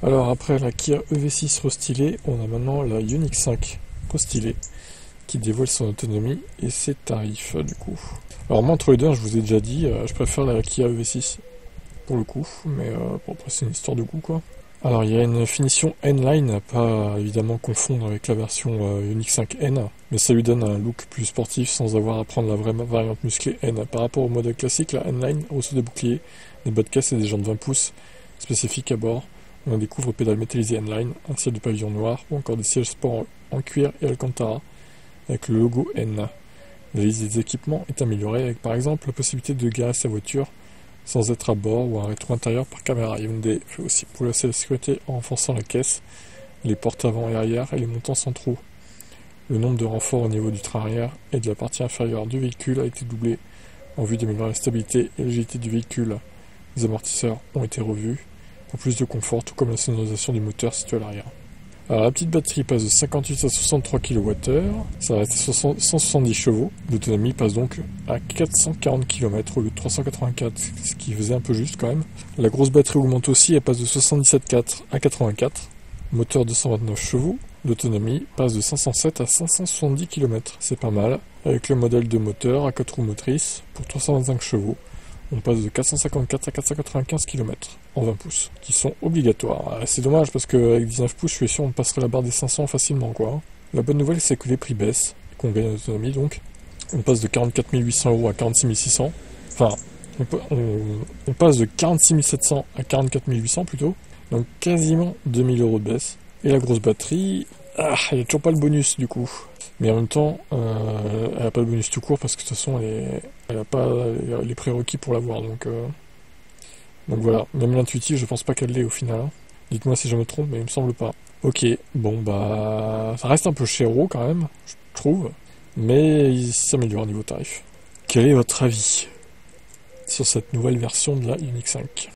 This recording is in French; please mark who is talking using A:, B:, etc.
A: Alors après la Kia EV6 restylée, on a maintenant la Ioniq 5 restylée qui dévoile son autonomie et ses tarifs du coup. Alors moi entre les deux, je vous ai déjà dit, je préfère la Kia EV6 pour le coup, mais bon, après c'est une histoire de goût quoi. Alors il y a une finition N-Line, à pas évidemment confondre avec la version Ioniq 5N, mais ça lui donne un look plus sportif sans avoir à prendre la vraie variante musclée N. Par rapport au modèle classique, la N-Line reçoit des boucliers, des bas de caisse et des jantes 20 pouces spécifiques à bord. On découvre pédales métallisées N-Line, un ciel de pavillon noir ou encore des sièges sport en cuir et Alcantara avec le logo N. La liste des équipements est améliorée avec par exemple la possibilité de garer sa voiture sans être à bord ou un rétro intérieur par caméra. Hyundai fait aussi progresser la sécurité en renforçant la caisse, les portes avant et arrière et les montants centraux. Le nombre de renforts au niveau du train arrière et de la partie inférieure du véhicule a été doublé en vue d'améliorer la stabilité et l'agilité du véhicule. Les amortisseurs ont été revus pour plus de confort, tout comme la sonorisation du moteur situé à l'arrière. Alors la petite batterie passe de 58 à 63 kWh, ça reste 170 chevaux, l'autonomie passe donc à 440 km au lieu de 384, ce qui faisait un peu juste quand même. La grosse batterie augmente aussi, elle passe de 77,4 à 84, moteur 229 chevaux, l'autonomie passe de 507 à 570 km, c'est pas mal. Avec le modèle de moteur à 4 roues motrices pour 325 chevaux, on passe de 454 à 495 km en 20 pouces, qui sont obligatoires. C'est dommage parce qu'avec 19 pouces, je suis sûr on passerait la barre des 500 facilement, quoi. La bonne nouvelle, c'est que les prix baissent, qu'on gagne en autonomie, donc. On passe de 44 800 € à 46 600. Enfin, on passe de 46 700 à 44 800 plutôt. Donc quasiment 2000 € de baisse. Et la grosse batterie, il n'y a toujours pas le bonus du coup. Mais en même temps, elle n'a pas de bonus tout court parce que de toute façon, elle n'a pas les prérequis pour l'avoir. Donc voilà, même l'intuitif, je pense pas qu'elle l'ait au final. Dites-moi si je me trompe, mais il me semble pas. Ok, bon bah, ça reste un peu chéro quand même, je trouve, mais il s'améliore au niveau tarif. Quel est votre avis sur cette nouvelle version de la Ioniq 5 ?